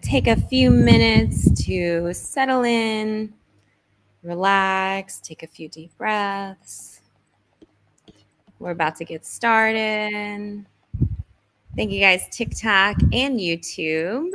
take a few minutes to settle in, relax, take a few deep breaths. We're about to get started. Thank you guys, TikTok and YouTube.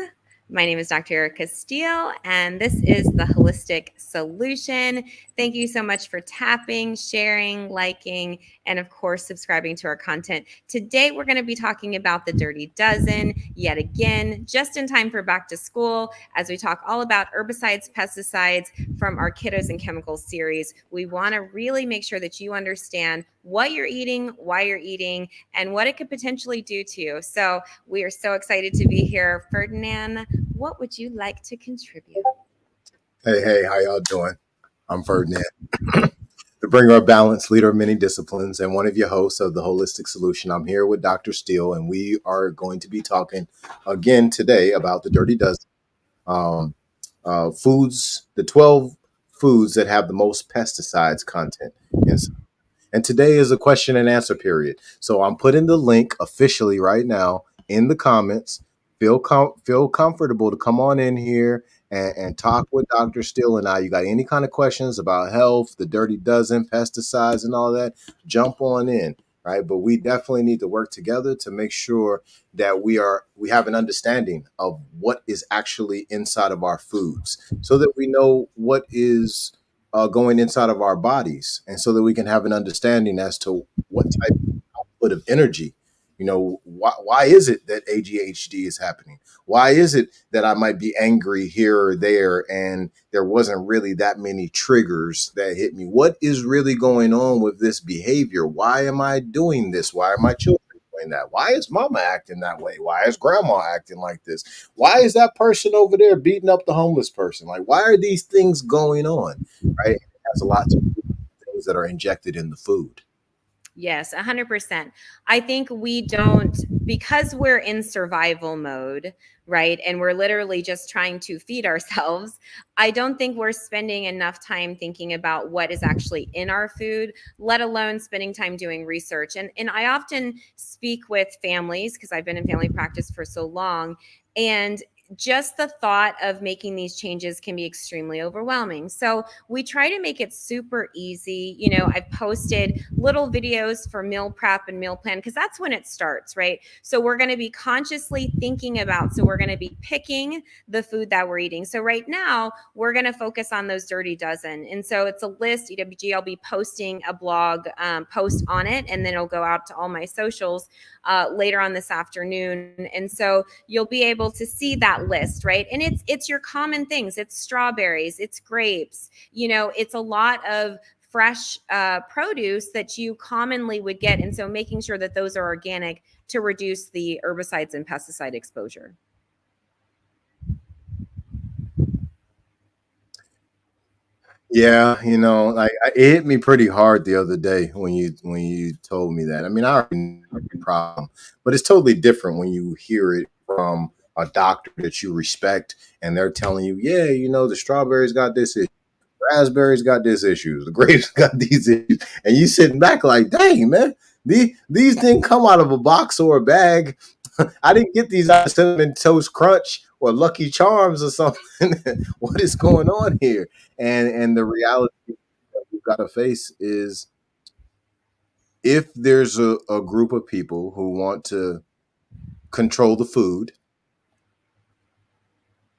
My name is Dr. Erica Steele, and this is the Holistic Solution. Thank you so much for tapping, sharing, liking, and of course, subscribing to our content. Today, we're going to be talking about the Dirty Dozen yet again, just in time for back to school, as we talk all about herbicides, pesticides from our Kiddos and Chemicals series. We want to really make sure that you understand what you're eating, why you're eating, and what it could potentially do to you. So we are so excited to be here. Ferdinand, what would you like to contribute? Hey, how y'all doing? I'm Ferdinand, the bringer of balance, leader of many disciplines, and one of your hosts of the Holistic Solution. I'm here with Dr. Steele, and we are going to be talking again today about the Dirty Dozen. Um, Foods, the 12 foods that have the most pesticides content. And today is a question and answer period. So I'm putting the link officially right now in the comments. Feel comfortable to come on in here and talk with Dr. Steele and I. You got any kind of questions about health, the Dirty Dozen, pesticides, and all that? Jump on in, right? But we definitely need to work together to make sure that we have an understanding of what is actually inside of our foods, so that we know what is going inside of our bodies, and so that we can have an understanding as to what type of output of energy. Why is it that ADHD is happening? Why is it that I might be angry here or there and there wasn't really that many triggers that hit me? What is really going on with this behavior? Why am I doing this? Why are my children doing that? Why is mama acting that way? Why is grandma acting like this? Why is that person over there beating up the homeless person? Like, why are these things going on? Right? It has a lot to do with things that are injected in the food. Yes, 100%. I think we don't, because we're in survival mode, right? And we're literally just trying to feed ourselves. I don't think we're spending enough time thinking about what is actually in our food, let alone spending time doing research. And I often speak with families because I've been in family practice for so long. And just the thought of making these changes can be extremely overwhelming. So we try to make it super easy. I've posted little videos for meal prep and meal plan because that's when it starts, right? So we're going to be consciously thinking about, so we're going to be picking the food that we're eating. So right now we're going to focus on those Dirty Dozen. And so it's a list. EWG, I'll be posting a blog post on it, and then it'll go out to all my socials later on this afternoon. And so you'll be able to see that list, right? And it's your common things. It's strawberries, it's grapes, it's a lot of fresh produce that you commonly would get. And so making sure that those are organic to reduce the herbicides and pesticide exposure. Yeah, like it hit me pretty hard the other day when you told me that. I mean, I already know the problem, but it's totally different when you hear it from a doctor that you respect, and they're telling you, yeah, the strawberries got this issue, raspberries got this issues, the grapes got these issues, and you sitting back like, dang, man, these didn't come out of a box or a bag. I didn't get these out of Cinnamon Toast Crunch or Lucky Charms or something. What is going on here? And the reality that we've got to face is, if there's a group of people who want to control the food,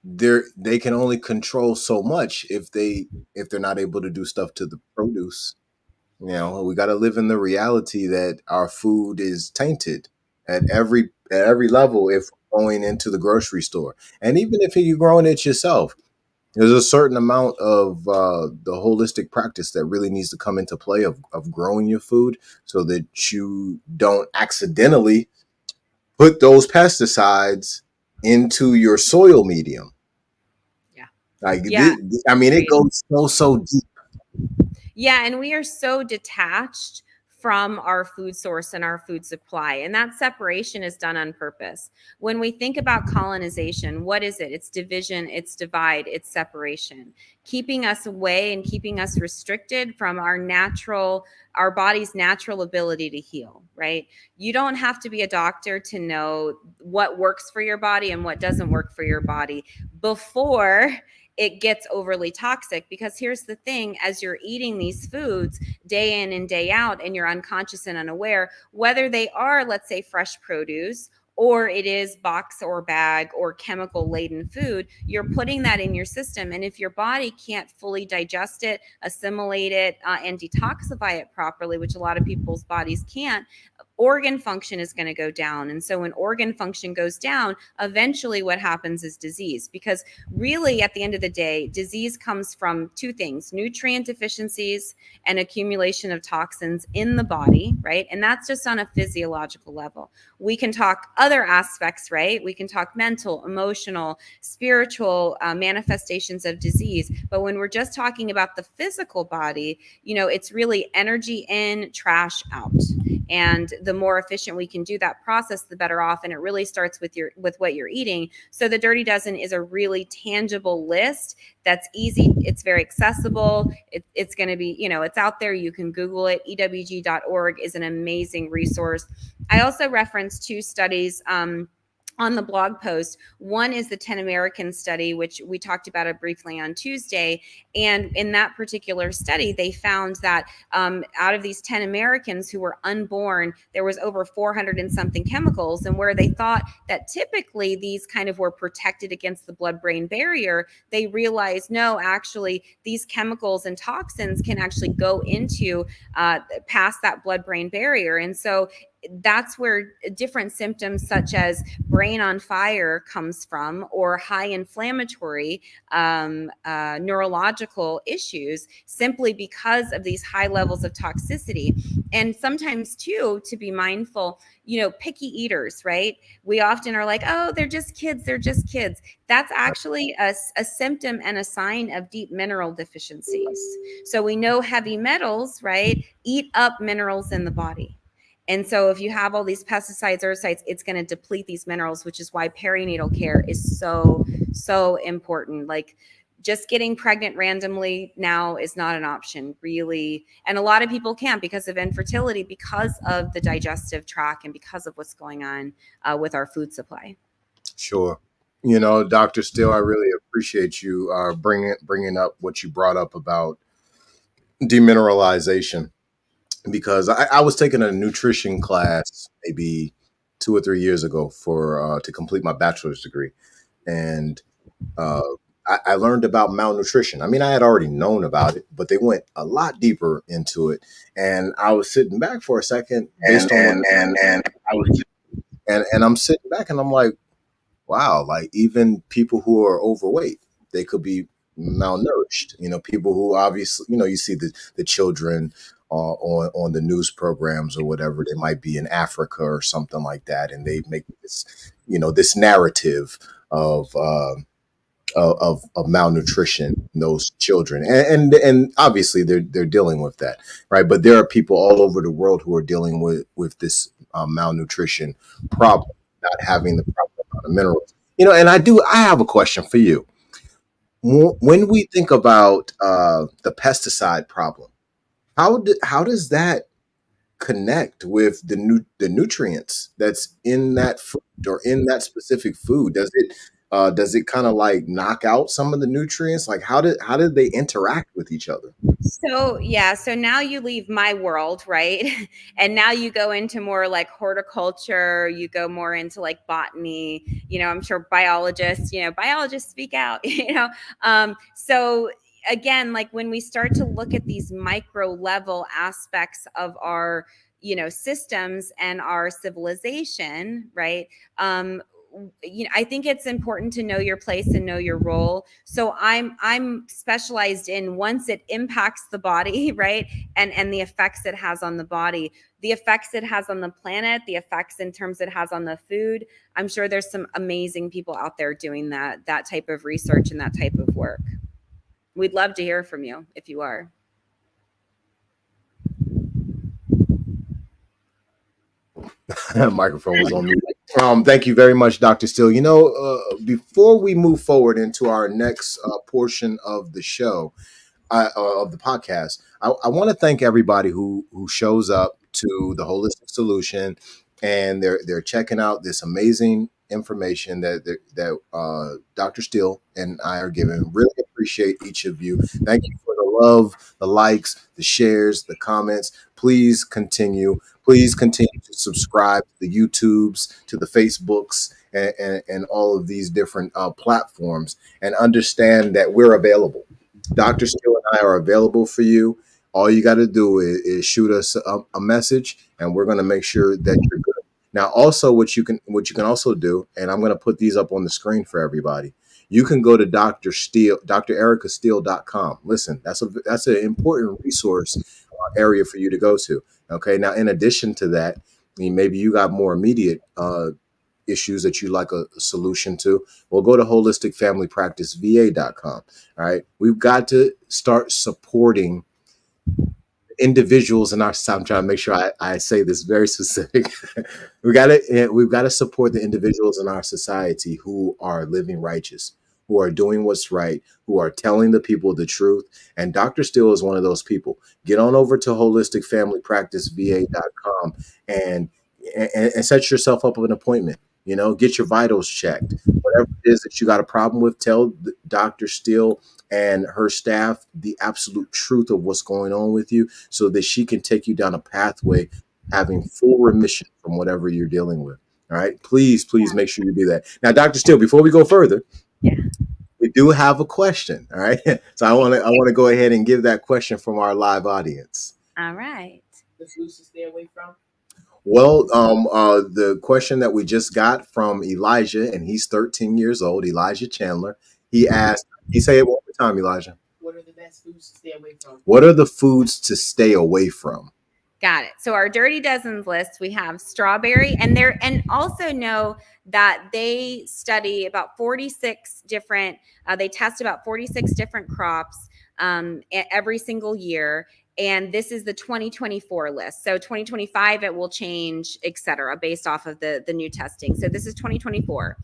they can only control so much if they're not able to do stuff to the produce. We got to live in the reality that our food is tainted at every level if we're going into the grocery store. And even if you're growing it yourself, there's a certain amount of the holistic practice that really needs to come into play of growing your food, so that you don't accidentally put those pesticides into your soil medium. Yeah. Like, Yeah. I mean, it goes so deep. Yeah, and we are so detached from our food source and our food supply. And that separation is done on purpose. When we think about colonization, what is it? It's division, it's divide, it's separation, keeping us away and keeping us restricted from our body's natural ability to heal, right? You don't have to be a doctor to know what works for your body and what doesn't work for your body before it gets overly toxic. Because here's the thing, as you're eating these foods day in and day out, and you're unconscious and unaware, whether they are, let's say, fresh produce, or it is box or bag or chemical laden food, you're putting that in your system. And if your body can't fully digest it, assimilate it, and detoxify it properly, which a lot of people's bodies can't, organ function is going to go down. And so when organ function goes down, eventually what happens is disease. Because really, at the end of the day, disease comes from two things: nutrient deficiencies and accumulation of toxins in the body, right? And that's just on a physiological level. We can talk other aspects, right? We can talk mental, emotional, spiritual manifestations of disease. But when we're just talking about the physical body, it's really energy in, trash out. And the more efficient we can do that process, the better off. And it really starts with what you're eating. So the Dirty Dozen is a really tangible list that's easy. It's very accessible. It's going to be, it's out there. You can Google it. EWG.org is an amazing resource. I also referenced two studies on the blog post. One is the 10 Americans study, which we talked about it briefly on Tuesday. And in that particular study, they found that out of these 10 Americans who were unborn, there was over 400 and something chemicals. And where they thought that typically these kind of were protected against the blood-brain barrier, they realized, no, actually, these chemicals and toxins can actually go into past that blood-brain barrier. And so that's where different symptoms such as brain on fire comes from, or high inflammatory neurological issues, simply because of these high levels of toxicity. And sometimes too, to be mindful, picky eaters, right? We often are like, oh, they're just kids. That's actually a symptom and a sign of deep mineral deficiencies. So we know heavy metals, right, eat up minerals in the body. And so if you have all these pesticides, herbicides, it's going to deplete these minerals, which is why perinatal care is so, so important. Like, just getting pregnant randomly now is not an option, really. And a lot of people can't because of infertility, because of the digestive tract and because of what's going on with our food supply. Sure. Dr. Steele, I really appreciate you bringing up what you brought up about demineralization, because I was taking a nutrition class maybe 2 or 3 years ago to complete my bachelor's degree. And I learned about malnutrition. I mean, I had already known about it, but they went a lot deeper into it. And I was sitting back for a second based on and I'm sitting back and I'm like, wow, like even people who are overweight, they could be malnourished. People who obviously, you see the children on the news programs or whatever, they might be in Africa or something like that, and they make this, this narrative of malnutrition in those children, and obviously they're dealing with that, right? But there are people all over the world who are dealing with this malnutrition problem, not having the proper amount of minerals. And I have a question for you. When we think about the pesticide problem, how does that connect with the nutrients that's in that food or in that specific food? Does it kind of like knock out some of the nutrients? Like how did they interact with each other? So now you leave my world, right? And now you go into more like horticulture, you go more into like botany, I'm sure biologists speak out, so again, like when we start to look at these micro level aspects of our, systems and our civilization, right? I think it's important to know your place and know your role. So I'm specialized in, once it impacts the body, right? And the effects it has on the body, the effects it has on the planet, the effects in terms it has on the food. I'm sure there's some amazing people out there doing that type of research and that type of work. We'd love to hear from you if you are. Microphone was on mute. Thank you very much, Dr. Steele. Before we move forward into our next portion of the show, of the podcast, I want to thank everybody who shows up to the Holistic Solution, and they're checking out this amazing information that Dr. Steele and I are giving. Really appreciate each of you. Thank you for the love, the likes, the shares, the comments. Please continue. Please continue to subscribe to the YouTubes, to the Facebooks, and all of these different platforms, and understand that we're available. Dr. Steele and I are available for you. All you got to do is shoot us a message, and we're going to make sure that you're good. Now, also, what you can also do, and I'm going to put these up on the screen for everybody. You can go to Dr. Steele, drericasteele.com. Listen, that's an important resource area for you to go to. Okay. Now, in addition to that, maybe you got more immediate issues that you like a solution to, well, go to holisticfamilypracticeva.com. All right. We've got to start supporting individuals in our society. I'm trying to make sure I say this very specific. we've got to support the individuals in our society who are living righteous, who are doing what's right, who are telling the people the truth. And Dr. Steele is one of those people. Get on over to holisticfamilypracticeva.com and set yourself up with an appointment. Get your vitals checked. Whatever it is that you got a problem with, tell Dr. Steele and her staff the absolute truth of what's going on with you, so that she can take you down a pathway having full remission from whatever you're dealing with. All right. Please make sure you do that. Now, Dr. Steele, before we go further, we do have a question. All right. So I want to go ahead and give that question from our live audience. All right. The foods to stay away from? Well, the question that we just got from Elijah, and he's 13 years old, Elijah Chandler. He asked, say it one more time, Elijah. What are the best foods to stay away from? What are the foods to stay away from? Got it. So our Dirty Dozens list, we have strawberry, and also know that they study about 46 different, they test about 46 different crops every single year. And this is the 2024 list. So 2025, it will change, et cetera, based off of the new testing. So this is 2024.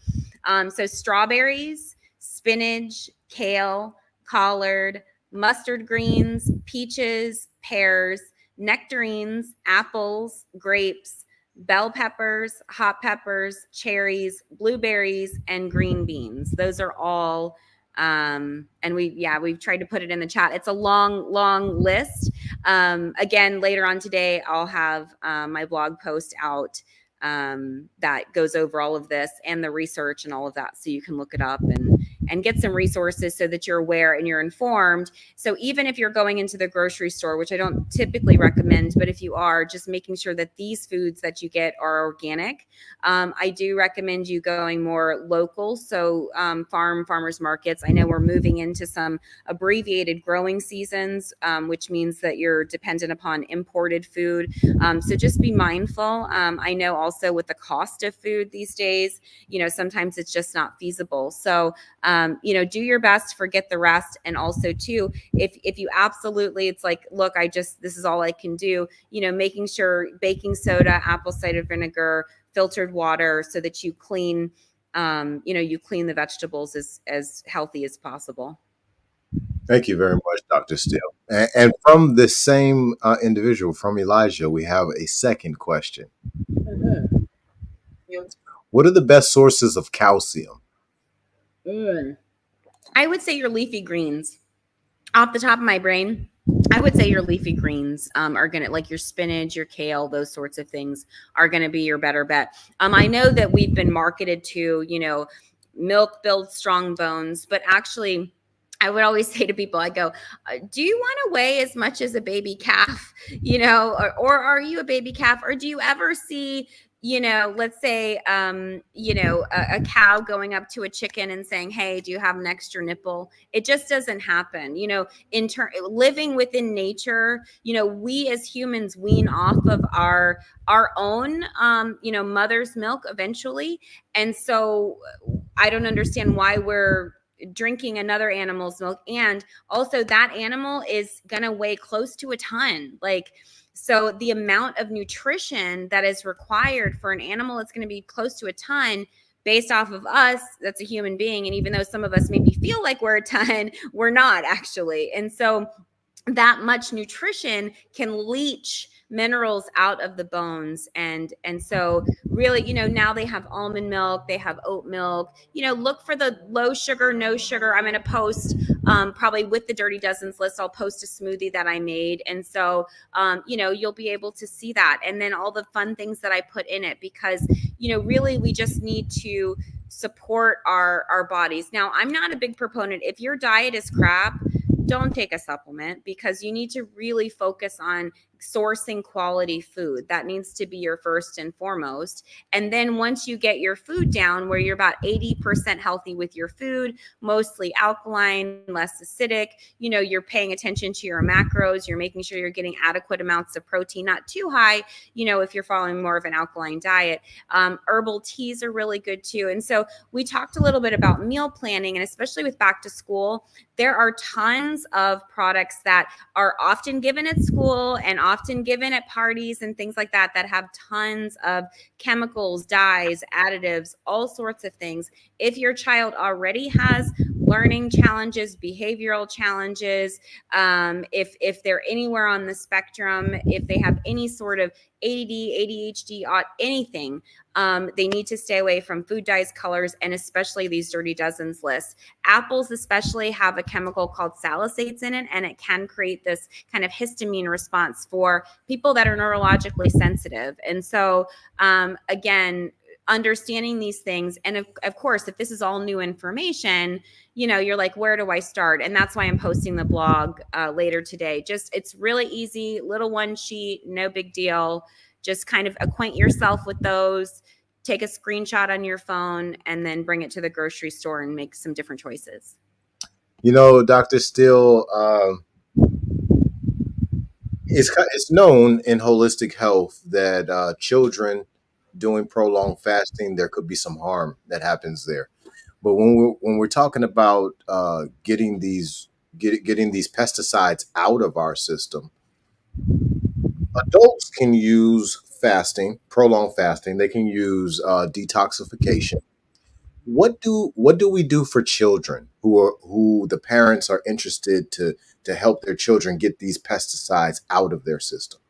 So strawberries, spinach, kale, collard, mustard greens, peaches, pears, nectarines, apples, grapes, bell peppers, hot peppers, cherries, blueberries, and green beans. Those are all and we've tried to put it in the chat. It's a long list. Again, later on today, I'll have my blog post out that goes over all of this and the research and all of that, so you can look it up and get some resources so that you're aware and you're informed. So even if you're going into the grocery store, which I don't typically recommend, but if you are, just making sure that these foods that you get are organic. I do recommend you going more local. So farmers markets. I know we're moving into some abbreviated growing seasons, which means that you're dependent upon imported food. So just be mindful. I know also with the cost of food these days, sometimes it's just not feasible. So, do your best, forget the rest. And also too, if you absolutely, it's like, look, this is all I can do, making sure baking soda, apple cider vinegar, filtered water, so that you clean, you clean the vegetables as healthy as possible. Thank you very much, Dr. Steele. And from the same individual, from Elijah, we have a second question. Mm-hmm. What are the best sources of calcium? I would say your leafy greens. Off the top of my brain, I would say your leafy greens are going to, like your spinach, your kale, those sorts of things are going to be your better bet. I know that we've been marketed to, milk builds strong bones, but actually, I would always say to people, I go, do you want to weigh as much as a baby calf, or are you a baby calf? Or do you ever see, let's say, a cow going up to a chicken and saying, hey, do you have an extra nipple? It just doesn't happen. Living within nature, we as humans wean off of our own, mother's milk eventually. And so I don't understand why we're drinking another animal's milk. And also that animal is going to weigh close to a ton. So the amount of nutrition that is required for an animal is going to be close to a ton based off of us. That's a human being. And even though some of us maybe feel like we're a ton, we're not actually. And so that much nutrition can leach minerals out of the bones. And so really, now they have almond milk, they have oat milk, look for the low sugar, no sugar. I'm going to post probably with the Dirty Dozens list, I'll post a smoothie that I made. And so, you'll be able to see that. And then all the fun things that I put in it, because, really we just need to support our bodies. Now, I'm not a big proponent. If your diet is crap, don't take a supplement, because you need to really focus on sourcing quality food. That needs to be your first and foremost. And then once you get your food down where you're about 80% healthy with your food, mostly alkaline, less acidic, you're paying attention to your macros, you're making sure you're getting adequate amounts of protein, not too high, if you're following more of an alkaline diet. Herbal teas are really good too. And so we talked a little bit about meal planning, and especially with back to school, there are tons of products that are often given at school and often given at parties and things like that have tons of chemicals, dyes, additives, all sorts of things. If your child already has learning challenges, behavioral challenges, if they're anywhere on the spectrum, if they have any sort of ADD, ADHD, anything, they need to stay away from food dyes, colors, and especially these Dirty Dozens lists. Apples especially have a chemical called salicylates in it, and it can create this kind of histamine response for people that are neurologically sensitive. And so, again, understanding these things. And of course, if this is all new information, you're like, where do I start? And that's why I'm posting the blog later today. It's really easy, little one sheet, no big deal. Just kind of acquaint yourself with those, take a screenshot on your phone, and then bring it to the grocery store and make some different choices. Dr. Steele, it's known in holistic health that children doing prolonged fasting, there could be some harm that happens there. But when we're talking about getting these pesticides out of our system, adults can use fasting, prolonged fasting. They can use detoxification. What do we do for children who the parents are interested to help their children get these pesticides out of their system?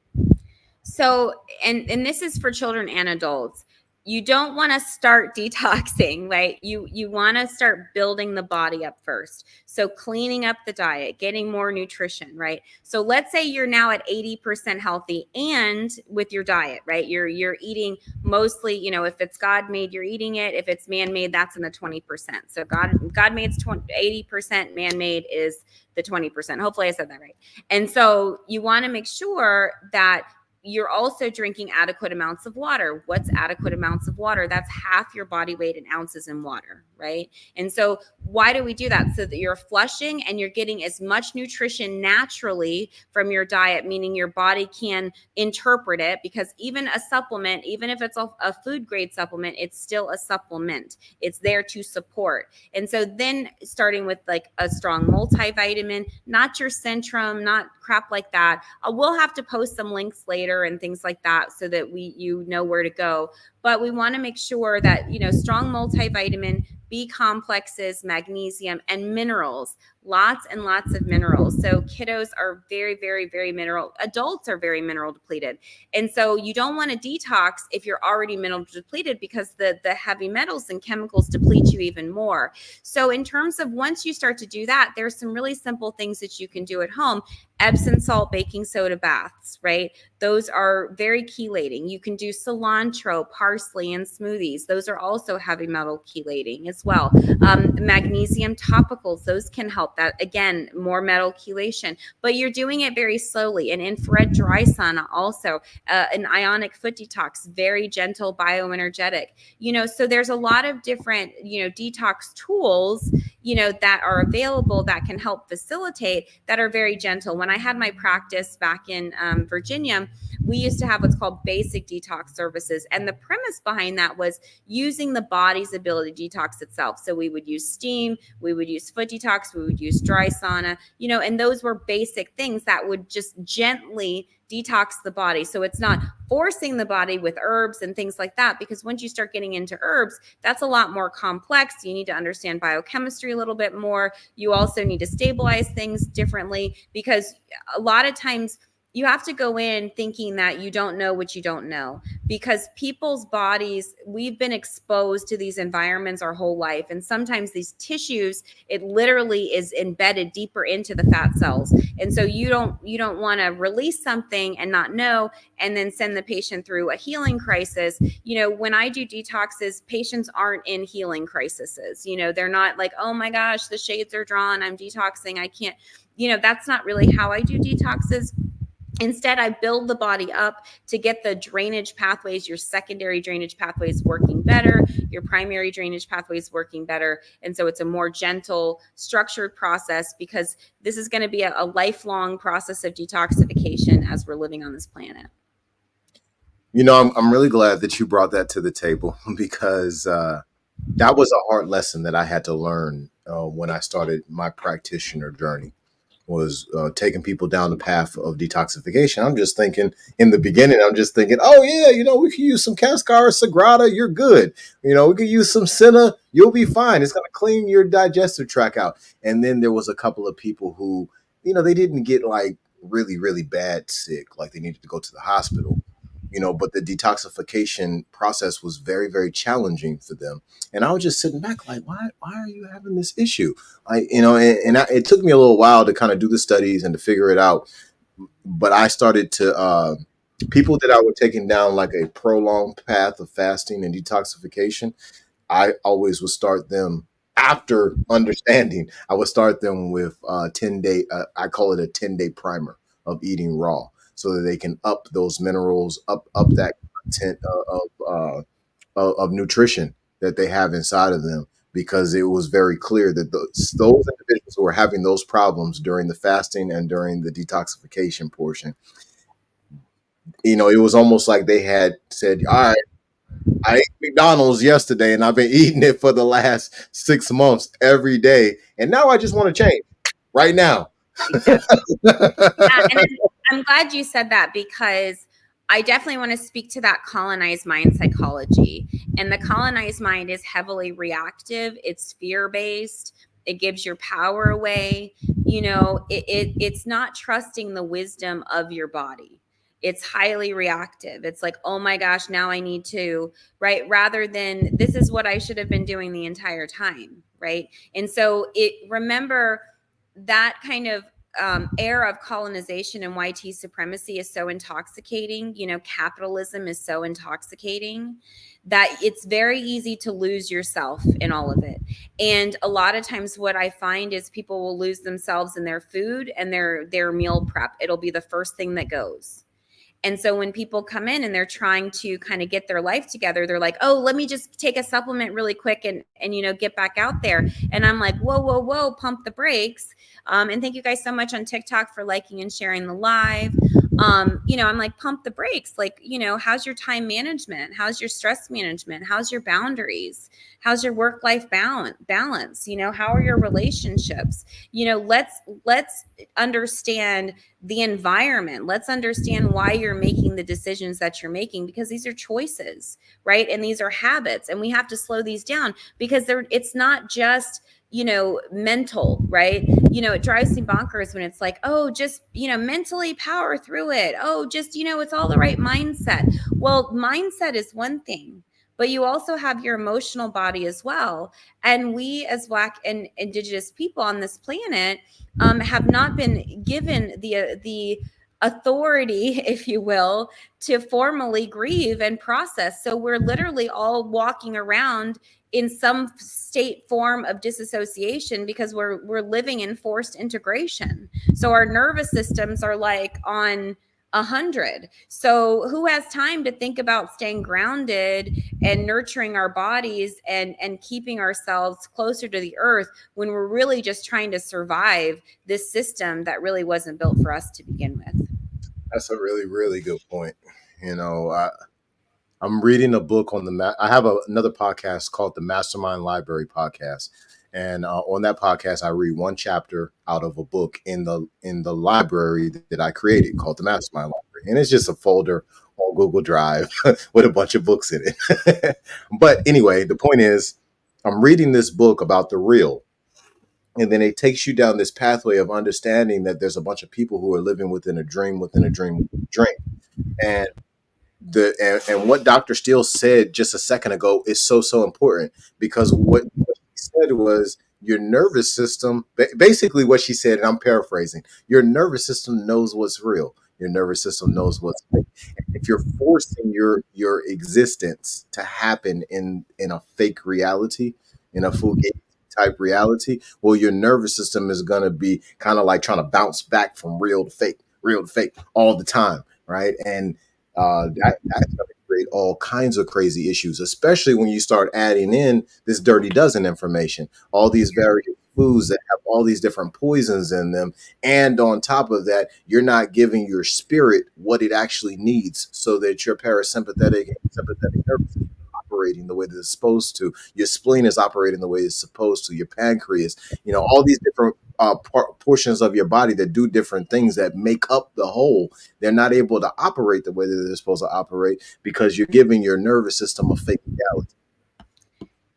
So, and this is for children and adults. You don't want to start detoxing, right? You want to start building the body up first. So cleaning up the diet, getting more nutrition, right? So let's say you're now at 80% healthy and with your diet, right? You're eating mostly, if it's God made, you're eating it. If it's man made, that's in the 20%. So God made's 80%, man made is the 20%. Hopefully I said that right. And so you want to make sure that you're also drinking adequate amounts of water. What's adequate amounts of water? That's half your body weight in ounces in water, right? And so why do we do that? So that you're flushing and you're getting as much nutrition naturally from your diet, meaning your body can interpret it, because even a supplement, even if it's a food grade supplement, it's still a supplement. It's there to support. And so then starting with like a strong multivitamin, not your Centrum, not crap like that. We'll have to post some links later and things like that so that you know where to go. But we want to make sure that, strong multivitamin, B complexes, magnesium, and minerals, lots and lots of minerals. So kiddos are very, very, very mineral. Adults are very mineral depleted. And so you don't want to detox if you're already mineral depleted, because the heavy metals and chemicals deplete you even more. So in terms of once you start to do that, there's some really simple things that you can do at home. Epsom salt baking soda baths, right? Those are very chelating. You can do cilantro, parsley, and smoothies. Those are also heavy metal chelating as well. Magnesium topicals, those can help. That, again, more metal chelation, but you're doing it very slowly. An infrared dry sauna also, an ionic foot detox, very gentle, bioenergetic. So there's a lot of different, detox tools, that are available that can help facilitate, that are very gentle. When I had my practice back in Virginia, we used to have what's called basic detox services. And the premise behind that was using the body's ability to detox itself. So we would use steam, we would use foot detox, we would use dry sauna, and those were basic things that would just gently detox the body. So it's not forcing the body with herbs and things like that, because once you start getting into herbs, that's a lot more complex. You need to understand biochemistry a little bit more. You also need to stabilize things differently, because a lot of times you have to go in thinking that you don't know what you don't know, because people's bodies, we've been exposed to these environments our whole life. And sometimes these tissues, it literally is embedded deeper into the fat cells. And so you don't want to release something and not know, and then send the patient through a healing crisis. When I do detoxes, patients aren't in healing crises. They're not like, oh my gosh, the shades are drawn, I'm detoxing, I can't, that's not really how I do detoxes. Instead, I build the body up to get the drainage pathways, your secondary drainage pathways working better, your primary drainage pathways working better. And so it's a more gentle, structured process, because this is going to be a lifelong process of detoxification as we're living on this planet. I'm really glad that you brought that to the table, because that was a hard lesson that I had to learn when I started my practitioner journey. Was taking people down the path of detoxification. I'm just thinking in the beginning, oh yeah, we could use some Cascara Sagrada, you're good. We could use some Senna, you'll be fine. It's going to clean your digestive tract out. And then there was a couple of people who, they didn't get like really, really bad sick, like they needed to go to the hospital, but the detoxification process was very, very challenging for them. And I was just sitting back like, why are you having this issue? It took me a little while to kind of do the studies and to figure it out. But I started to, people that I were taking down like a prolonged path of fasting and detoxification, I always would start them after understanding. I would start them with 10-day, I call it a 10-day primer of eating raw, so that they can up those minerals, up that content of nutrition that they have inside of them, because it was very clear that those individuals who were having those problems during the fasting and during the detoxification portion, it was almost like they had said, all right, I ate McDonald's yesterday and I've been eating it for the last 6 months every day, and now I just want to change right now. And I'm glad you said that, because I definitely want to speak to that colonized mind psychology. And the colonized mind is heavily reactive. It's fear-based. It gives your power away. It's not trusting the wisdom of your body. It's highly reactive. It's like, oh my gosh, now I need to, right? Rather than, this is what I should have been doing the entire time, right? And so remember that kind of era of colonization and white supremacy is so intoxicating. Capitalism is so intoxicating that it's very easy to lose yourself in all of it. And a lot of times what I find is people will lose themselves in their food and their meal prep. It'll be the first thing that goes. And so when people come in and they're trying to kind of get their life together, they're like, oh, let me just take a supplement really quick and get back out there. And I'm like, whoa, pump the brakes. And thank you guys so much on TikTok for liking and sharing the live. I'm like, pump the brakes. Like, how's your time management? How's your stress management? How's your boundaries? How's your work-life balance? How are your relationships? Let's understand the environment. Let's understand why you're making the decisions that you're making, because these are choices, right? And these are habits, and we have to slow these down, because it's not just mental, right? It drives me bonkers when it's like, oh, just, mentally power through it. Oh, just, it's all the right mindset. Well, mindset is one thing, but you also have your emotional body as well. And we as Black and Indigenous people on this planet have not been given the authority, if you will, to formally grieve and process. So we're literally all walking around in some state form of disassociation, because we're living in forced integration. So our nervous systems are like on 100. So who has time to think about staying grounded and nurturing our bodies and keeping ourselves closer to the earth when we're really just trying to survive this system that really wasn't built for us to begin with? That's a really, really good point. You know, I'm reading a book on I have another podcast called the Mastermind Library Podcast, and on that podcast, I read one chapter out of a book in the library that I created called the Mastermind Library, and it's just a folder on Google Drive with a bunch of books in it. But anyway, the point is, I'm reading this book about the real. And then it takes you down this pathway of understanding that there's a bunch of people who are living within a dream, within a dream, within a dream. And and what Dr. Steele said just a second ago is so important, because what he said was your nervous system, basically what she said, and I'm paraphrasing, your nervous system knows what's real. Your nervous system knows what's fake. If you're forcing your existence to happen in a fake reality, in a fugazi type reality, well, your nervous system is going to be kind of like trying to bounce back from real to fake all the time, right? And that's going to create all kinds of crazy issues, especially when you start adding in this dirty dozen information, all these various foods that have all these different poisons in them. And on top of that, you're not giving your spirit what it actually needs so that your parasympathetic and sympathetic nervous system is operating the way that it's supposed to. Your spleen is operating the way it's supposed to. Your pancreas, all these different portions of your body that do different things that make up the whole, they're not able to operate the way that they're supposed to operate because you're giving your nervous system a fake reality.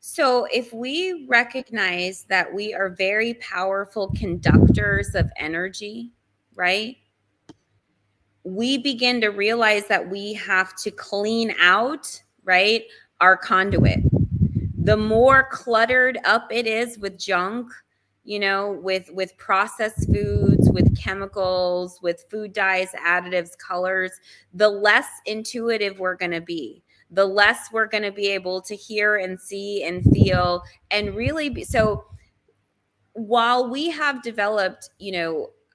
So, if we recognize that we are very powerful conductors of energy, right? We begin to realize that we have to clean out, right, our conduit. The more cluttered up it is with junk, with processed foods, with chemicals, with food dyes, additives, colors, the less intuitive we're going to be, the less we're going to be able to hear and see and feel and really be. So while we have developed,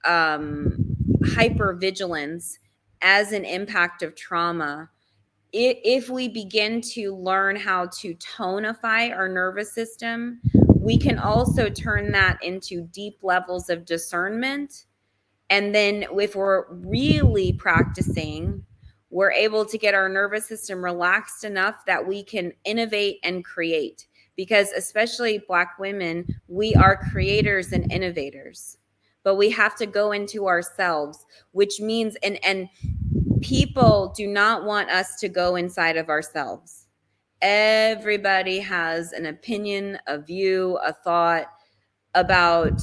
hypervigilance as an impact of trauma, if we begin to learn how to tonify our nervous system, we can also turn that into deep levels of discernment. And then if we're really practicing, we're able to get our nervous system relaxed enough that we can innovate and create. Because especially Black women, we are creators and innovators. But we have to go into ourselves, which means, and people do not want us to go inside of ourselves. Everybody has an opinion, a view, a thought about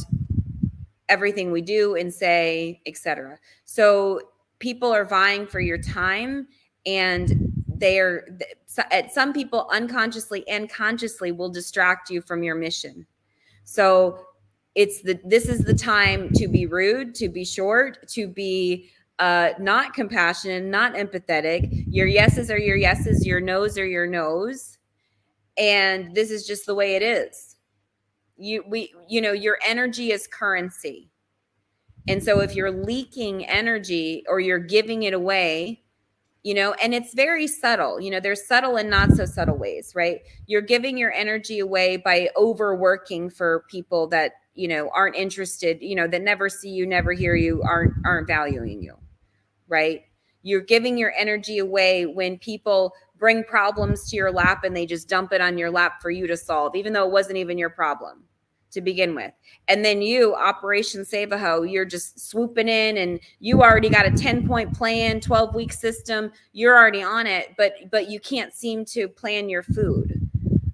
everything we do and say, etc. So people are vying for your time, and some people unconsciously and consciously will distract you from your mission. So this is the time to be rude, to be short, to be not compassionate, not empathetic. Your yeses are your yeses, your no's are your no's, and this is just the way it is. Your energy is currency. And so if you're leaking energy or you're giving it away, and it's very subtle, there's subtle and not so subtle ways, right? You're giving your energy away by overworking for people that, aren't interested, that never see you, never hear you, aren't valuing you, right? You're giving your energy away when people bring problems to your lap and they just dump it on your lap for you to solve, even though it wasn't even your problem to begin with. And then you, Operation Save-A-Ho, you're just swooping in and you already got a 10-point plan, 12-week system. You're already on it, but you can't seem to plan your food.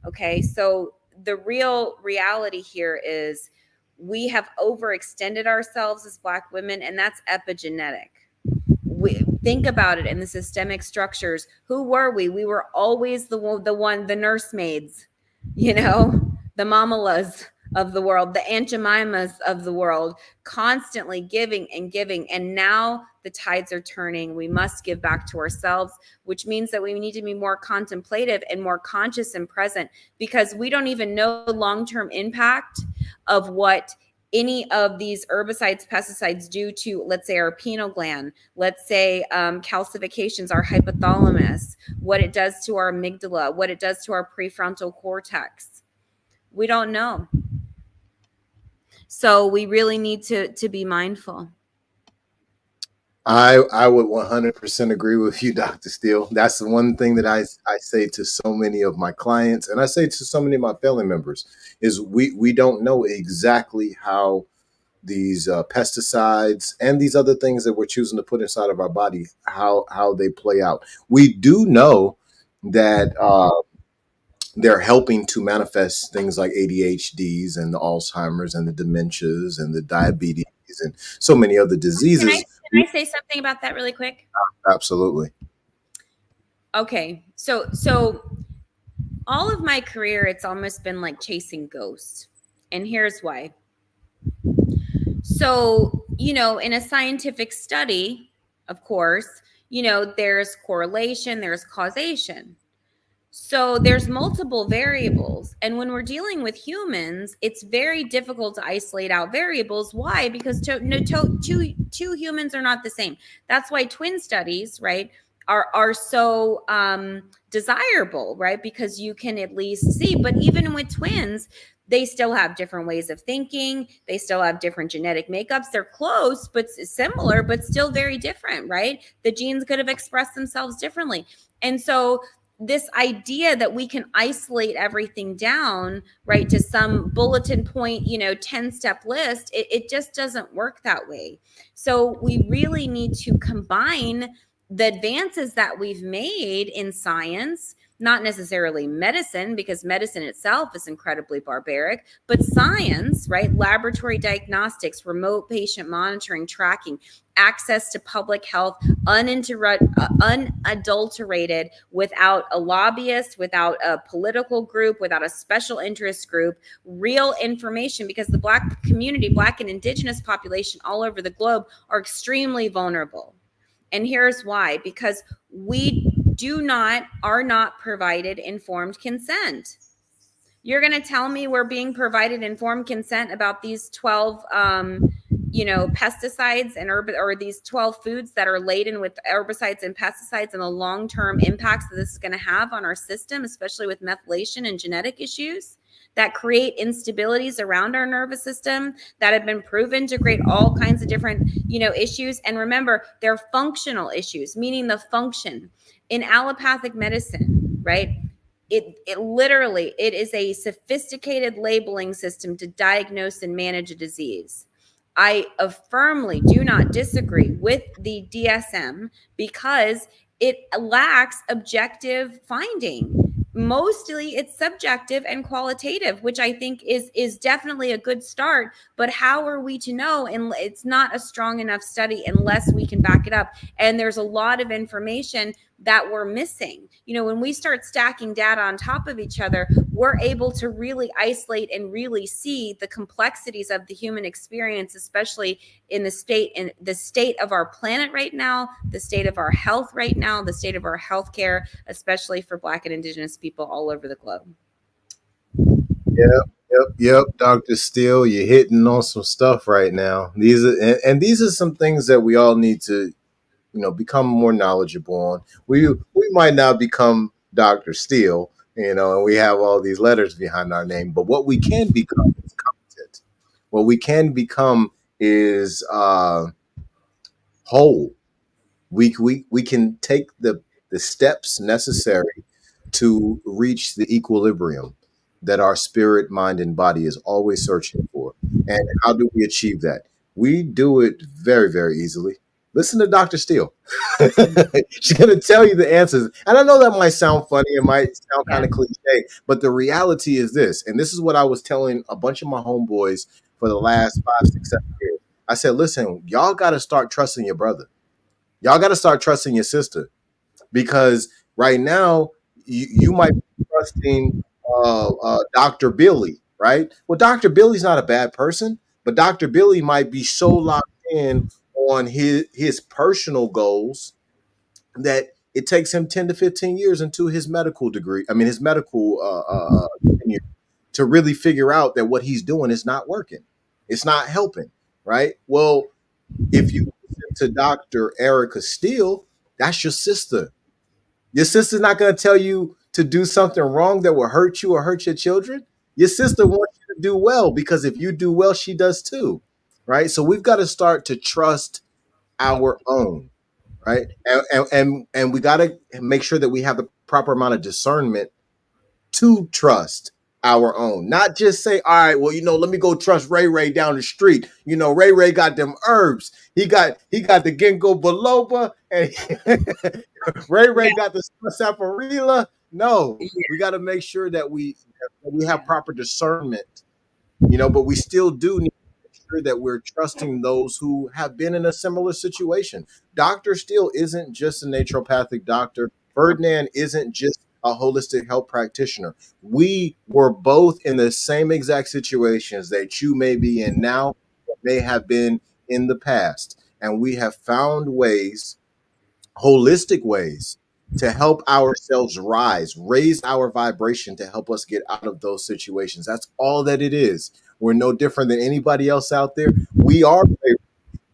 Okay, so the real reality here is we have overextended ourselves as Black women, and that's epigenetic. We think about it in the systemic structures. Who were we? We were always the nursemaids, the mamalas of the world, the Aunt Jemimas of the world, constantly giving and giving. And now the tides are turning. We must give back to ourselves, which means that we need to be more contemplative and more conscious and present, because we don't even know the long-term impact of what any of these herbicides, pesticides do to, let's say, our pineal gland, let's say calcifications, our hypothalamus, what it does to our amygdala, what it does to our prefrontal cortex. We don't know. So we really need to be mindful. I would 100% agree with you, Dr. Steele. That's the one thing that I say to so many of my clients, and I say to so many of my family members, is we don't know exactly how these pesticides and these other things that we're choosing to put inside of our body, how they play out. We do know that they're helping to manifest things like ADHDs and the Alzheimer's and the dementias and the diabetes and so many other diseases. Can I say something about that really quick? Absolutely. Okay. So all of my career it's almost been like chasing ghosts. And here's why. So, in a scientific study, of course, there's correlation, there's causation. So there's multiple variables. And when we're dealing with humans, it's very difficult to isolate out variables. Why? Because two humans are not the same. That's why twin studies, right, are so desirable, right? Because you can at least see. But even with twins, they still have different ways of thinking. They still have different genetic makeups. They're close, but similar, but still very different, right? The genes could have expressed themselves differently. And so this idea that we can isolate everything down, right, to some bulletin point, 10-step list, it just doesn't work that way. So we really need to combine the advances that we've made in science, not necessarily medicine, because medicine itself is incredibly barbaric, but science, right? Laboratory diagnostics, remote patient monitoring, tracking, access to public health, unadulterated, without a lobbyist, without a political group, without a special interest group, real information, because the Black community, Black and Indigenous population all over the globe are extremely vulnerable. And here's why, because we are not provided informed consent. You're going to tell me we're being provided informed consent about these 12 pesticides and or these 12 foods that are laden with herbicides and pesticides and the long-term impacts that this is going to have on our system, especially with methylation and genetic issues that create instabilities around our nervous system that have been proven to create all kinds of different, issues. And remember, they're functional issues, meaning the function. In allopathic medicine, right? It literally, it is a sophisticated labeling system to diagnose and manage a disease. I firmly do not disagree with the DSM because it lacks objective finding. Mostly it's subjective and qualitative, which I think is definitely a good start. But how are we to know? And it's not a strong enough study unless we can back it up. And there's a lot of information that we're missing. When we start stacking data on top of each other, we're able to really isolate and really see the complexities of the human experience, especially in the state of our planet right now, the state of our health right now, the state of our healthcare, especially for Black and Indigenous people all over the globe. Yep, Dr. Steele, you're hitting on some stuff right now. These are some things that we all need to become more knowledgeable on. We might not become Dr. Steele, and we have all these letters behind our name, but what we can become is competent. What we can become is whole. We can take the steps necessary to reach the equilibrium that our spirit, mind, and body is always searching for. And how do we achieve that? We do it very, very easily. Listen to Dr. Steele. She's going to tell you the answers. And I know that might sound funny. It might sound kind of cliche, but the reality is this. And this is what I was telling a bunch of my homeboys for the last 5, 6, 7 years. I said, listen, y'all got to start trusting your brother. Y'all got to start trusting your sister, because right now you might be trusting Dr. Billy, right? Well, Dr. Billy's not a bad person, but Dr. Billy might be so locked in on his personal goals that it takes him 10 to 15 years into his medical degree. I mean, his medical tenure to really figure out that what he's doing is not working. It's not helping, right? Well, if you listen to Dr. Erica Steele, that's your sister. Your sister's not going to tell you to do something wrong that will hurt you or hurt your children. Your sister wants you to do well, because if you do well, she does too, right? So we've got to start to trust our own, right? And we got to make sure that we have the proper amount of discernment to trust our own, not just say, all right, well, let me go trust Ray Ray down the street. Ray Ray got them herbs. He got the ginkgo biloba, and Ray Ray Yeah. got the sarsaparilla. No, Yeah. we got to make sure that we Yeah. have proper discernment, but we still do need to make sure that we're trusting those who have been in a similar situation. Dr. Steele isn't just a naturopathic doctor. Ferdinand isn't just a holistic health practitioner. We were both in the same exact situations that you may be in now, or may have been in the past. And we have found ways, holistic ways, to help ourselves raise our vibration to help us get out of those situations. That's all that it is. We're no different than anybody else out there. We are.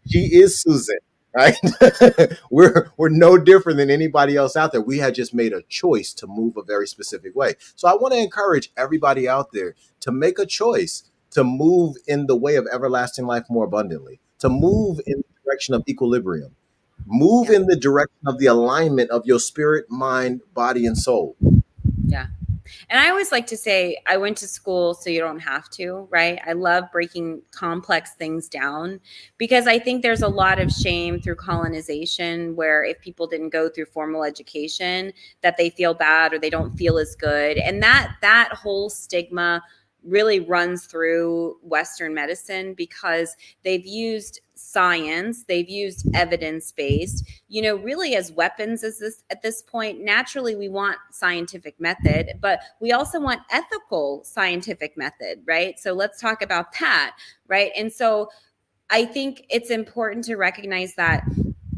She is Susan, right? we're no different than anybody else out there. We had just made a choice to move a very specific way. So I want to encourage everybody out there to make a choice to move in the way of everlasting life more abundantly, to move in the direction of equilibrium, move Yeah. in the direction of the alignment of your spirit, mind, body, and soul. Yeah. And I always like to say, I went to school so you don't have to, right? I love breaking complex things down because I think there's a lot of shame through colonization where if people didn't go through formal education, that they feel bad or they don't feel as good. And that whole stigma really runs through Western medicine because they've used science, they've used evidence-based, really as weapons at this point. Naturally, we want scientific method, but we also want ethical scientific method, right? So let's talk about that, right? And so I think it's important to recognize that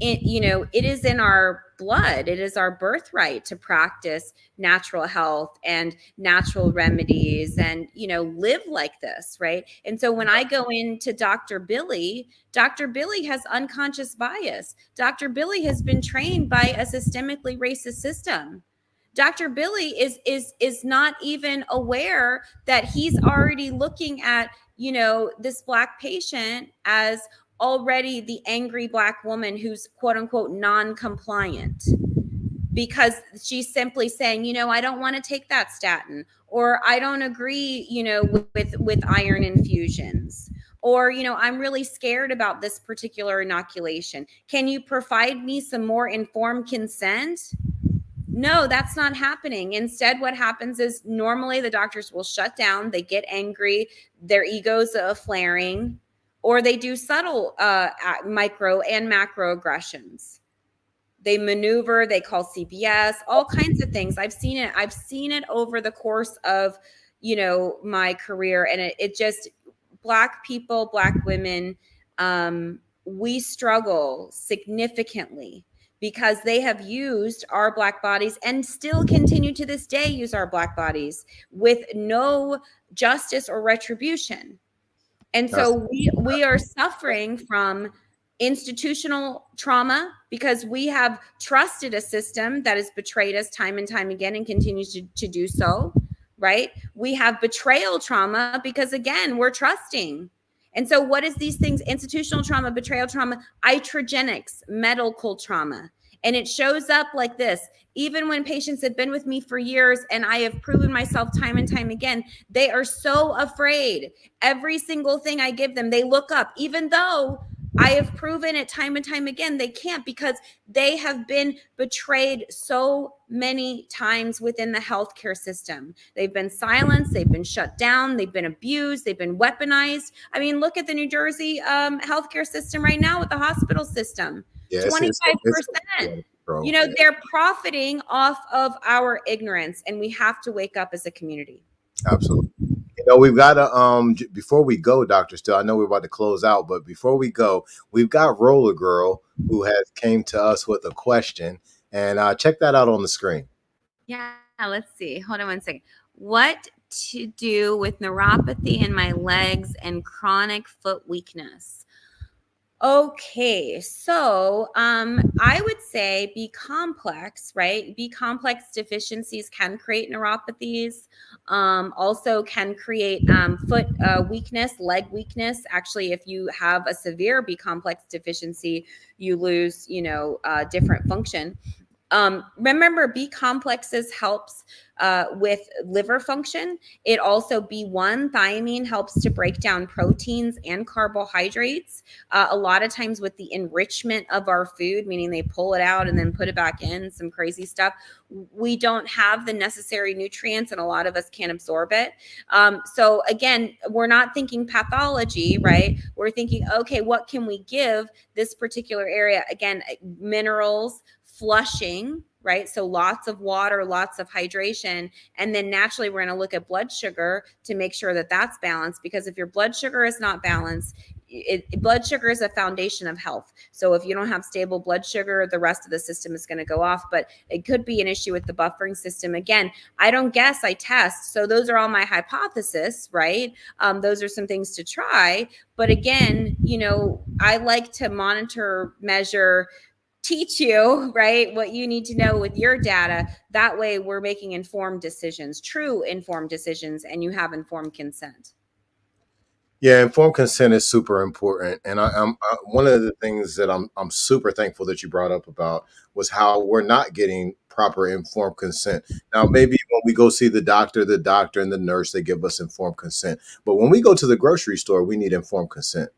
it is in our blood. It is our birthright to practice natural health and natural remedies and, live like this, right? And so when I go into Dr. Billy has unconscious bias. Dr. Billy has been trained by a systemically racist system. Dr. Billy is not even aware that he's already looking at, this Black patient as already the angry Black woman who's quote unquote non-compliant because she's simply saying, I don't want to take that statin, or I don't agree, with iron infusions, or, I'm really scared about this particular inoculation. Can you provide me some more informed consent? No, that's not happening. Instead, what happens is normally the doctors will shut down, they get angry, their egos are flaring, or they do subtle micro and macro aggressions. They maneuver, they call CPS, all kinds of things. I've seen it over the course of, my career. And it just, Black people, Black women, we struggle significantly because they have used our Black bodies and still continue to this day use our Black bodies with no justice or retribution. And so we are suffering from institutional trauma because we have trusted a system that has betrayed us time and time again and continues to do so, right? We have betrayal trauma because, again, we're trusting. And so what is these things? Institutional trauma, betrayal trauma, iatrogenics, medical trauma. And it shows up like this. Even when patients have been with me for years and I have proven myself time and time again, they are so afraid. Every single thing I give them, they look up, even though I have proven it time and time again, they can't because they have been betrayed so many times within the healthcare system. They've been silenced, they've been shut down, they've been abused, they've been weaponized. I mean, look at the New Jersey healthcare system right now with the hospital system. Yeah, 25%. They're profiting off of our ignorance, and we have to wake up as a community. Absolutely. We've got to before we go, Dr. Steele, I know we're about to close out, but before we go, we've got Roller Girl who has came to us with a question, and check that out on the screen. Yeah, let's see. Hold on one second. What to do with neuropathy in my legs and chronic foot weakness? Okay, so I would say B complex, right? B complex deficiencies can create neuropathies, also can create foot weakness, leg weakness. Actually, if you have a severe B complex deficiency, you lose, different function. Remember, B complexes helps with liver function. It also B1 thiamine helps to break down proteins and carbohydrates. A lot of times with the enrichment of our food, meaning they pull it out and then put it back in, some crazy stuff, we don't have the necessary nutrients, and a lot of us can't absorb it. So again, we're not thinking pathology, right? We're thinking, okay, what can we give this particular area? Again, minerals, flushing, right? So lots of water, lots of hydration. And then naturally, we're going to look at blood sugar to make sure that that's balanced, because if your blood sugar is not balanced, blood sugar is a foundation of health. So if you don't have stable blood sugar, the rest of the system is going to go off. But it could be an issue with the buffering system. Again, I don't guess, I test. So those are all my hypotheses, right? Those are some things to try. But again, I like to monitor, measure, teach you, right, what you need to know with your data. That way we're making informed decisions, true informed decisions, and you have informed consent. Yeah, informed consent is super important, and one of the things that I'm super thankful that you brought up about was how we're not getting proper informed consent. Now, maybe when we go see the doctor and the nurse, they give us informed consent, but when we go to the grocery store, we need informed consent.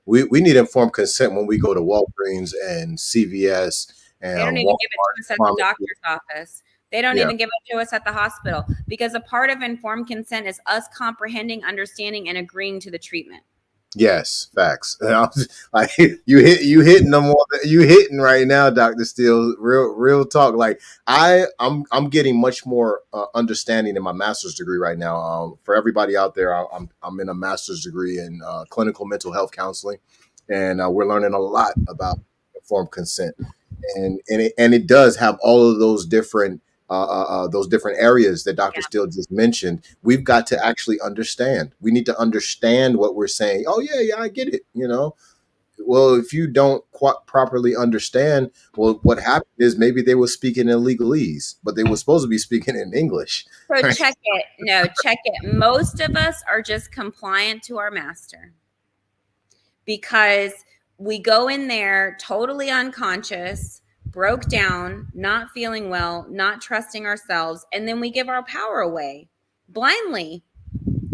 We need informed consent when we go to Walgreens and CVS They don't and even give it to us at the Walmart. doctor's office. They don't Yeah. even give it to us at the hospital, because a part of informed consent is us comprehending, understanding, and agreeing to the treatment. Yes, facts. Like you hitting right now, Dr. Steele. Real talk. Like I'm getting much more understanding in my master's degree right now. For everybody out there, I'm in a master's degree in clinical mental health counseling, and we're learning a lot about informed consent, and it does have all of those different areas that Dr. Steele just mentioned. We've got to actually understand. We need to understand what we're saying. Oh yeah, I get it. Well, if you don't quite properly understand, well, what happened is maybe they were speaking in legalese, but they were supposed to be speaking in English. So Right? check it. No, check it. Most of us are just compliant to our master, because we go in there totally unconscious, broke down, not feeling well, not trusting ourselves, and then we give our power away blindly.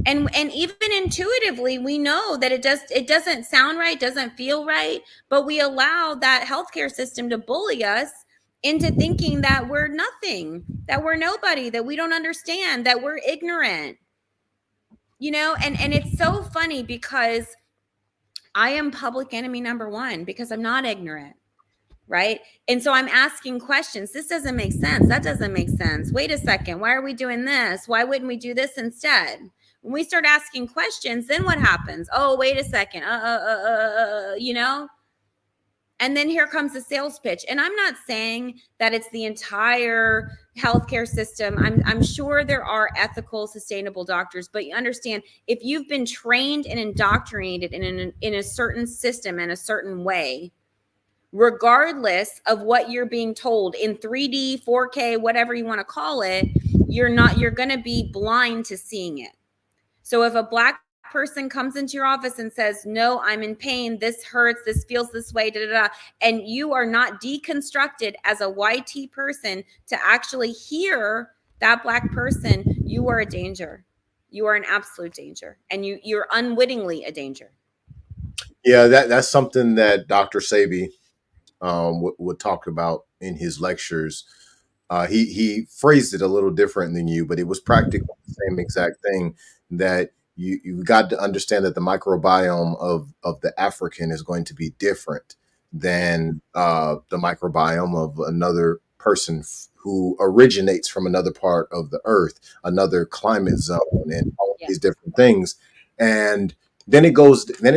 And even intuitively, we know that it doesn't sound right, doesn't feel right, but we allow that healthcare system to bully us into thinking that we're nothing, that we're nobody, that we don't understand, that we're ignorant. And it's so funny, because I am public enemy number one, because I'm not ignorant, right? And so I'm asking questions. This doesn't make sense. That doesn't make sense. Wait a second. Why are we doing this? Why wouldn't we do this instead? When we start asking questions, then what happens? Oh, wait a second. And then here comes the sales pitch. And I'm not saying that it's the entire healthcare system. I'm sure there are ethical, sustainable doctors, but you understand, if you've been trained and indoctrinated in a certain system in a certain way, regardless of what you're being told in 3D, 4K, whatever you want to call it, you're going to be blind to seeing it. So if a Black person comes into your office and says, no, I'm in pain, this hurts, this feels this way, and you are not deconstructed as a YT person to actually hear that Black person, you are a danger. You are an absolute danger, and you're unwittingly a danger. Yeah, that's something that Dr. Sabi would talk about in his lectures. He phrased it a little different than you, but it was practically the same exact thing, that you've got to understand that the microbiome of the African is going to be different than the microbiome of another person who originates from another part of the earth, another climate zone, and all of these different things. And then it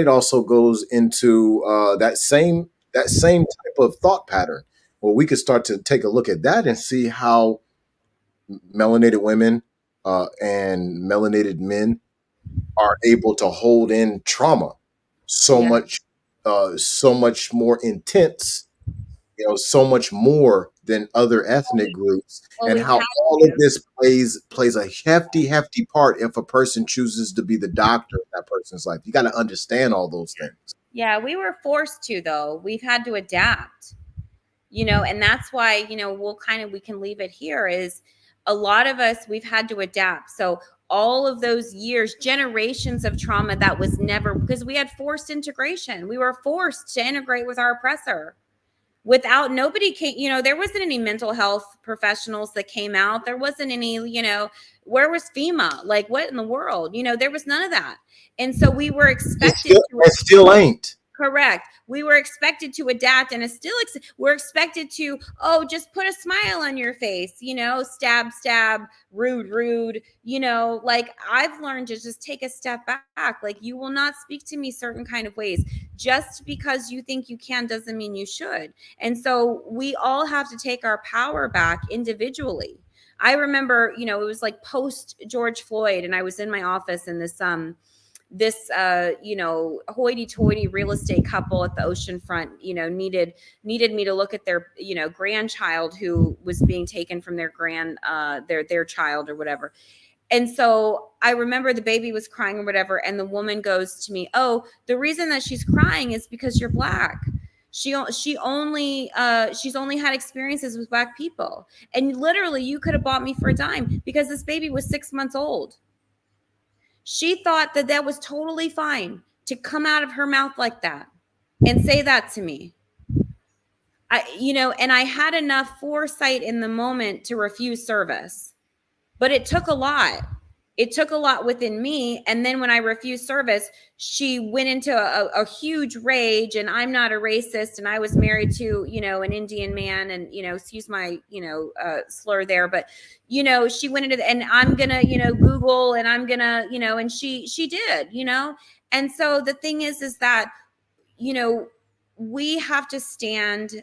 also goes into that same type of thought pattern. Well, we could start to take a look at that and see how melanated women and melanated men are able to hold in trauma so much so much more intense, so much more than other ethnic groups, Well, and we've how had all of to. this plays a hefty part if a person chooses to be the doctor of that person's life. You got to understand all those things. Yeah, we were forced to, though. We've had to adapt, and that's why, we can leave it here is a lot of us, we've had to adapt. So all of those years, generations of trauma that was never, because we had forced integration. We were forced to integrate with our oppressor. Without nobody came, there wasn't any mental health professionals that came out. There wasn't any, where was FEMA? Like, what in the world? There was none of that. And so we were expected to. It still ain't. Correct. We were expected to adapt, and it's still we're expected to, just put a smile on your face, stab, rude, like I've learned to just take a step back. Like, you will not speak to me certain kind of ways. Just because you think you can doesn't mean you should. And so we all have to take our power back individually. I remember, it was like post George Floyd, and I was in my office, and this hoity-toity real estate couple at the oceanfront needed me to look at their grandchild who was being taken from their child or whatever. And so I remember the baby was crying or whatever, and the woman goes to me, "Oh, the reason that she's crying is because you're Black. She's only had experiences with Black people, and literally you could have bought me for a dime because this baby was 6 months old." She thought that was totally fine to come out of her mouth like that and say that to me. And I had enough foresight in the moment to refuse service, but it took a lot. It took a lot within me. And then when I refused service, she went into a huge rage, and I'm not a racist, and I was married to, an Indian man, and, excuse my, slur there, but, she went into and I'm going to, Google, and I'm going to, and she did, and so the thing is that, we have to stand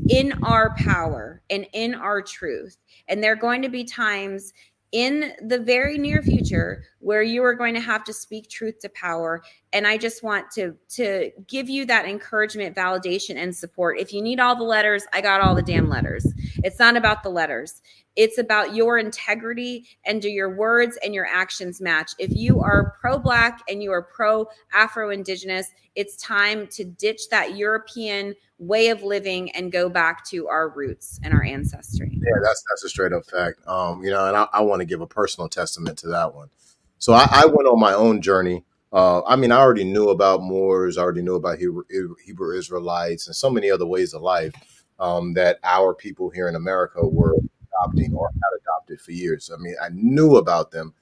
in our power and in our truth. And there are going to be times in the very near future where you are going to have to speak truth to power. And I just want to give you that encouragement, validation, and support. If you need all the letters, I got all the damn letters. It's not about the letters. It's about your integrity, and do your words and your actions match? If you are pro-Black and you are pro-Afro-Indigenous, it's time to ditch that European way of living and go back to our roots and our ancestry. Yeah, that's a straight up fact. And I want to give a personal testament to that one. So I went on my own journey. I already knew about Moors, I already knew about Hebrew Israelites, and so many other ways of life that our people here in America were adopting or had adopted for years. I knew about them,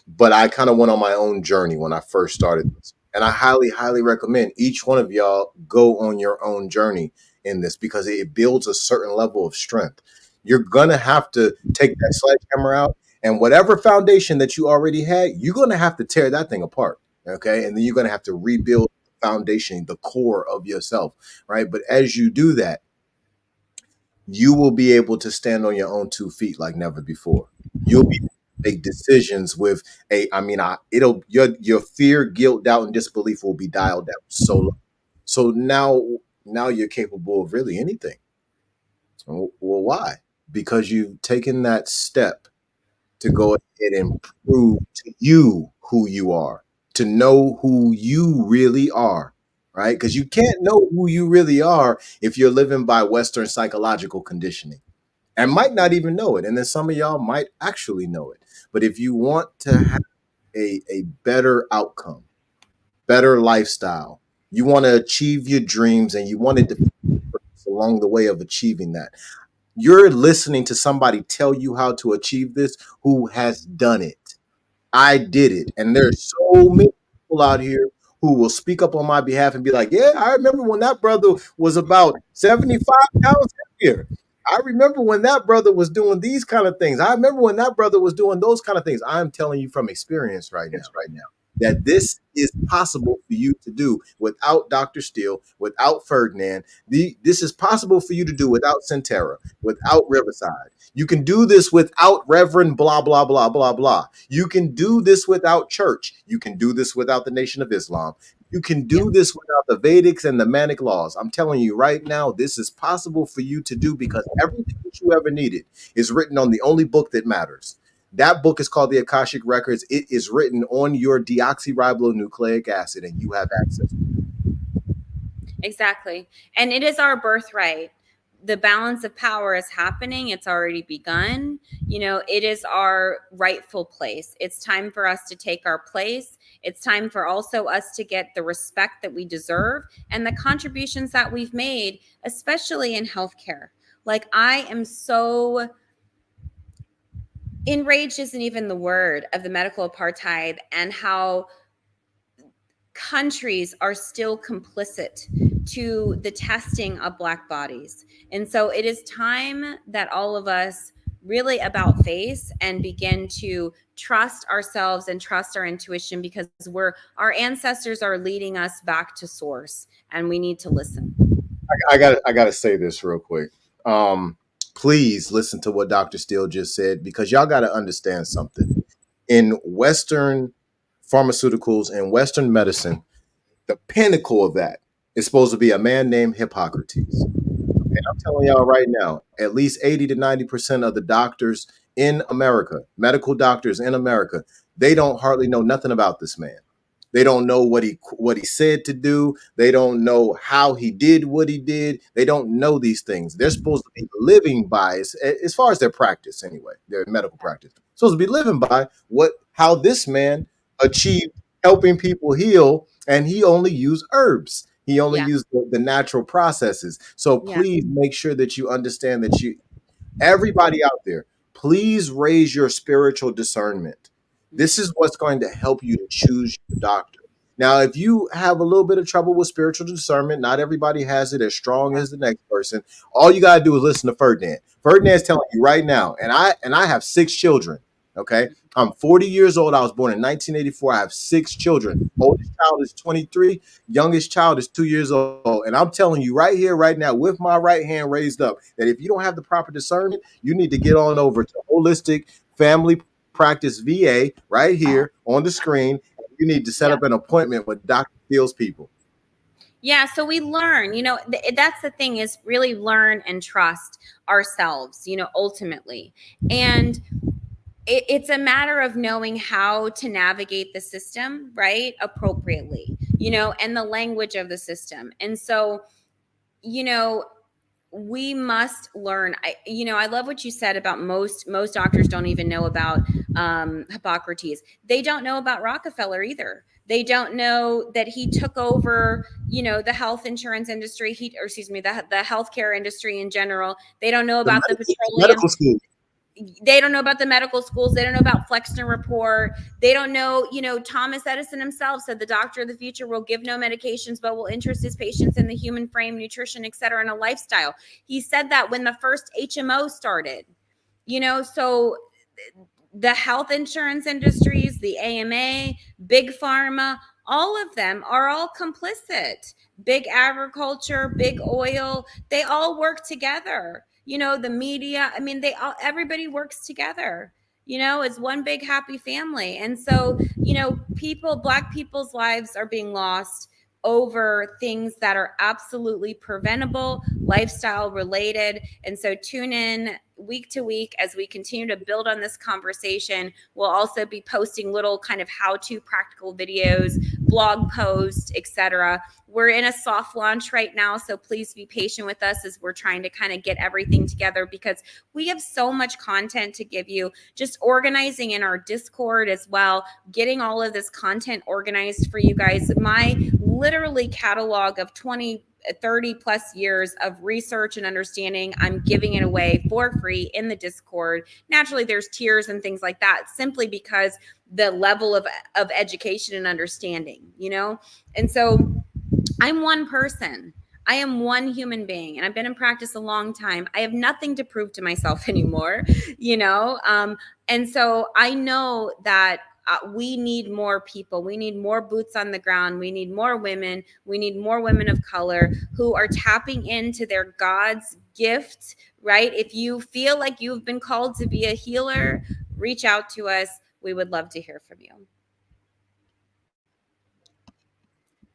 but I kind of went on my own journey when I first started this. And I highly, highly recommend each one of y'all go on your own journey in this, because it builds a certain level of strength. You're going to have to take that sledgehammer out, and whatever foundation that you already had, you're going to have to tear that thing apart. Okay. And then you're going to have to rebuild the foundation, the core of yourself. Right. But as you do that, you will be able to stand on your own 2 feet like never before. You'll be able to make decisions with your fear, guilt, doubt, and disbelief will be dialed down so low. So now you're capable of really anything. Well, why? Because you've taken that step to go ahead and prove to you who you are, to know who you really are, right? Because you can't know who you really are if you're living by Western psychological conditioning, and might not even know it. And then some of y'all might actually know it. But if you want to have a better outcome, better lifestyle, you want to achieve your dreams, and you want to defeat along the way of achieving that, you're listening to somebody tell you how to achieve this who has done it. I did it. And there's so many people out here who will speak up on my behalf and be like, yeah, I remember when that brother was about 75 pounds heavier. I remember when that brother was doing these kind of things. I remember when that brother was doing those kind of things. I'm telling you from experience right now that this is possible for you to do without Dr. Steele, without Ferdinand. This is possible for you to do without Centera, without Riverside. You can do this without Reverend blah, blah, blah, blah, blah. You can do this without church. You can do this without the Nation of Islam. You can Yeah. do this without the Vedics and the Manic laws. I'm telling you right now, this is possible for you to do because everything that you ever needed is written on the only book that matters. That book is called the Akashic Records. It is written on your deoxyribonucleic acid, and you have access. Exactly. And it is our birthright. The balance of power is happening. It's already begun. It is our rightful place. It's time for us to take our place. It's time for also us to get the respect that we deserve and the contributions that we've made, especially in healthcare. Like, I am so enraged, isn't even the word, of the medical apartheid and how countries are still complicit to the testing of Black bodies. And so it is time that all of us really about face and begin to trust ourselves and trust our intuition, because our ancestors are leading us back to source, and we need to listen. I gotta say this real quick. Um, please listen to what Dr. Steele just said because y'all gotta understand something. In Western pharmaceuticals and Western medicine, the pinnacle of that is supposed to be a man named Hippocrates. And I'm telling y'all right now, at least 80 to 90% of the doctors in America, medical doctors in America, they don't hardly know nothing about this man. They don't know what he said to do. They don't know how he did what he did. They don't know these things. They're supposed to be living by, as far as their practice anyway, their medical practice, supposed to be living by how this man achieved helping people heal, and he only used herbs. He only Yeah. used the natural processes. So Yeah. please make sure that you understand that everybody out there, please raise your spiritual discernment. This is what's going to help you to choose your doctor. Now, if you have a little bit of trouble with spiritual discernment, not everybody has it as strong as the next person. All you gotta do is listen to Ferdinand. Ferdinand's telling you right now, and I have 6 children. Okay, I'm 40 years old. I was born in 1984. I have 6 children. Oldest child is 23. Youngest child is 2 years old. And I'm telling you right here, right now, with my right hand raised up, that if you don't have the proper discernment, you need to get on over to Holistic Family Practice VA right here on the screen. You need to set Yeah. up an appointment with Dr. Steele's people. Yeah, so we learn, that's the thing, is really learn and trust ourselves, ultimately. And it's a matter of knowing how to navigate the system, right, appropriately, and the language of the system. And so, you know, we must learn. I love what you said about most doctors don't even know about Hippocrates. They don't know about Rockefeller either. They don't know that he took over, the health insurance industry, or excuse me, the healthcare industry in general. They don't know about the petroleum. Medical school. They don't know about the medical schools. They don't know about Flexner Report. They don't know, Thomas Edison himself said the doctor of the future will give no medications, but will interest his patients in the human frame, nutrition, et cetera, and a lifestyle. He said that when the first HMO started, so the health insurance industries, the AMA, big pharma, all of them are all complicit. Big agriculture, big oil, they all work together. The media, I mean, everybody works together. It's one big happy family. And so, Black people's lives are being lost over things that are absolutely preventable, lifestyle related. And so tune in week to week as we continue to build on this conversation. We'll also be posting little kind of how-to practical videos, blog posts, etc. We're in a soft launch right now, so please be patient with us as we're trying to kind of get everything together, because we have so much content to give you. Just organizing in our Discord as well, getting all of this content organized for you guys. My literally catalog of 30 plus years of research and understanding, I'm giving it away for free in the Discord. Naturally, there's tiers and things like that, simply because the level of education and understanding, and so I'm one person. I am one human being, and I've been in practice a long time. I have nothing to prove to myself anymore, and so I know that we need more people. We need more boots on the ground. We need more women. We need more women of color who are tapping into their God's gift, right? If you feel like you've been called to be a healer, reach out to us. We would love to hear from you.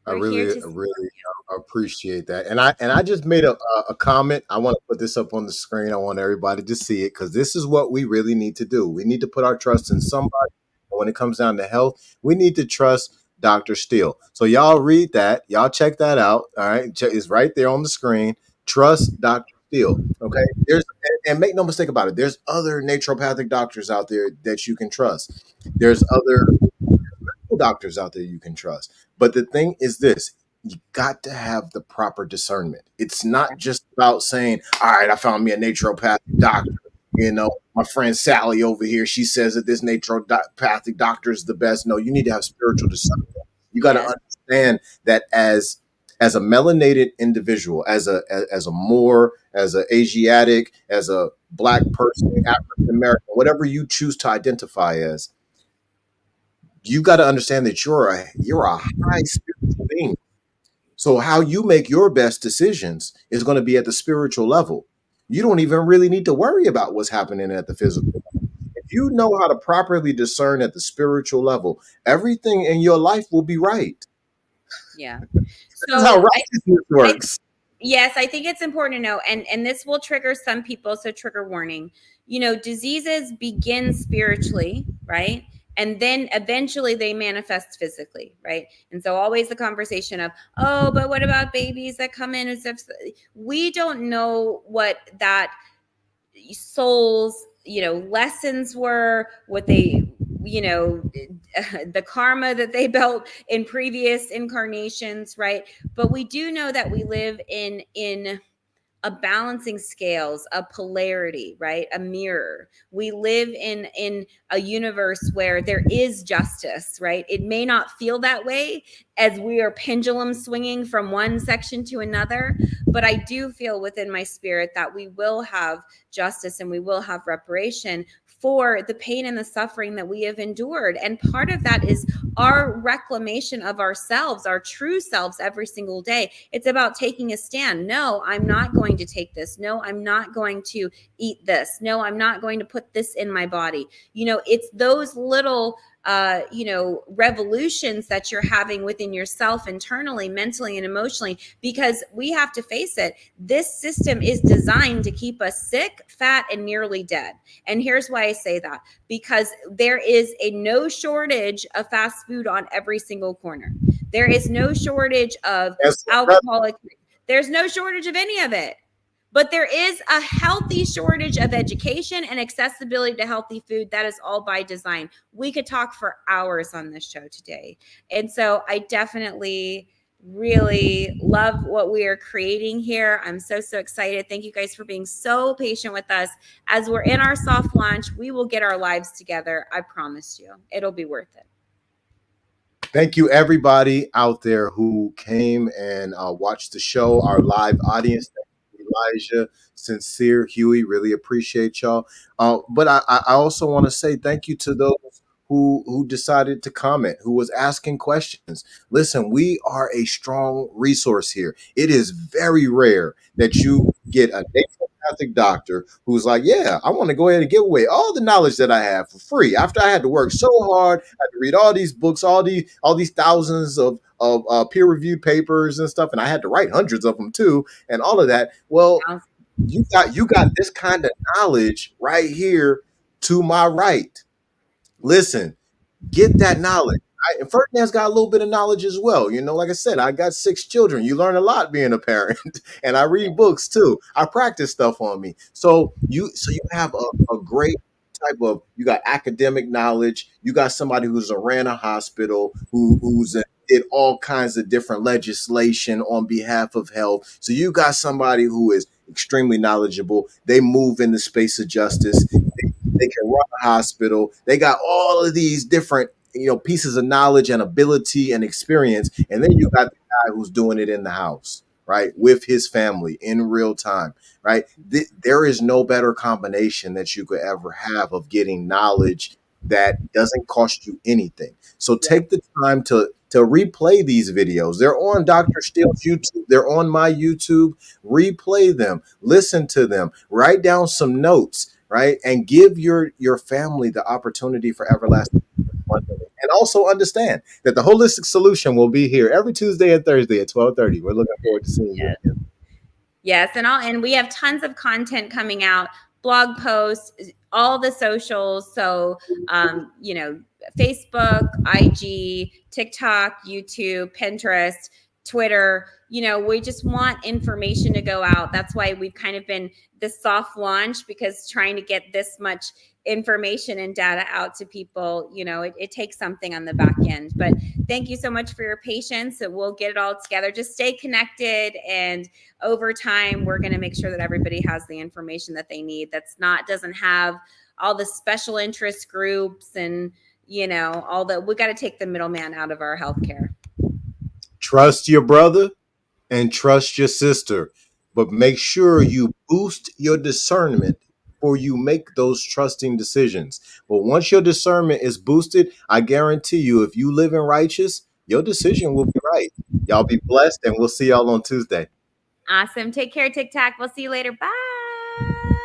I We're here really, to support really appreciate that. And I just made a comment. I want to put this up on the screen. I want everybody to see it because this is what we really need to do. We need to put our trust in somebody. And when it comes down to health, we need to trust Dr. Steele. So y'all read that. Y'all check that out. All right. It's right there on the screen. Trust Dr. Steele. Okay. And make no mistake about it. There's other naturopathic doctors out there that you can trust. There's other doctors out there you can trust. But the thing is this, you got to have the proper discernment. It's not just about saying, all right, I found me a naturopathic doctor. You know, my friend Sally over here, she says that this naturopathic doctor is the best. No, you need to have spiritual discernment. You got to yes, understand that as a melanated individual, as a Moor, as an Asiatic, as a black person, African American, whatever you choose to identify as, you got to understand that you're a high spiritual being. So how you make your best decisions is going to be at the spiritual level. You don't even really need to worry about what's happening at the physical level. If you know how to properly discern at the spiritual level, everything in your life will be right. yeah. This is how So righteousness I works. yes, I think it's important to know, and this will trigger some people, so trigger warning. Diseases begin spiritually, right? And then eventually they manifest physically, right? And so always the conversation of, oh, but what about babies that come in and stuff? We don't know what that soul's lessons were, what they the karma that they built in previous incarnations, right? But we do know that we live in a balancing scales, a polarity, right? A mirror. We live in a universe where there is justice, right? It may not feel that way as we are pendulum swinging from one section to another, but I do feel within my spirit that we will have justice and we will have reparation for the pain and the suffering that we have endured. And part of that is our reclamation of ourselves, our true selves every single day. It's about taking a stand. No, I'm not going to take this. No, I'm not going to eat this. No, I'm not going to put this in my body. It's those little revolutions that you're having within yourself internally, mentally, and emotionally, because we have to face it. This system is designed to keep us sick, fat, and nearly dead. And here's why I say that, because there is a no shortage of fast food on every single corner. There is no shortage of alcoholic. There's no shortage of any of it. But there is a healthy shortage of education and accessibility to healthy food. That is all by design. We could talk for hours on this show today. And so I definitely really love what we are creating here. I'm so excited. Thank you guys for being so patient with us. As we're in our soft launch, we will get our lives together. I promise you, it'll be worth it. Thank you, everybody out there who came and watched the show, our live audience. Elijah, Sincere, Huey, really appreciate y'all. But I also want to say thank you to those who decided to comment, who was asking questions. Listen, we are a strong resource here. It is very rare that you get a naturopathic doctor who's like, yeah, I want to go ahead and give away all the knowledge that I have for free. After I had to work so hard, I had to read all these books, all these thousands of peer-reviewed papers and stuff, and I had to write hundreds of them too, and all of that. Well, you got this kind of knowledge right here to my right. Listen, get that knowledge. And Ferdinand's got a little bit of knowledge as well. Like I said, I got 6 children. You learn a lot being a parent, and I read books too. I practice stuff on me. So you have a great type of, you got academic knowledge. You got somebody who's ran a hospital, who's did all kinds of different legislation on behalf of health. So you got somebody who is extremely knowledgeable. They move in the space of justice. They can run a hospital. They got all of these different pieces of knowledge and ability and experience. And then you got the guy who's doing it in the house, right, with his family in real time, right? There is no better combination that you could ever have of getting knowledge that doesn't cost you anything. So take the time to replay these videos. They're on Dr. Steele's YouTube. They're on my YouTube. Replay them. Listen to them. Write down some notes. right? And give your family the opportunity for everlasting abundance. And also understand that the holistic solution will be here every Tuesday and Thursday at 12:30. We're looking forward to seeing you again. Yes, and we have tons of content coming out, blog posts, all the socials. So Facebook, IG, TikTok, YouTube, Pinterest, Twitter. We just want information to go out. That's why we've kind of been this soft launch, because trying to get this much information and data out to people, it takes something on the back end. But thank you so much for your patience. We'll get it all together. Just stay connected, and over time, we're going to make sure that everybody has the information that they need. Doesn't have all the special interest groups and all the. We got to take the middleman out of our healthcare. Trust your brother and trust your sister, but make sure you boost your discernment before you make those trusting decisions. But once your discernment is boosted, I guarantee you, if you live in righteous, your decision will be right. Y'all be blessed, and we'll see y'all on Tuesday. Awesome. Take care, TikTok. We'll see you later. Bye.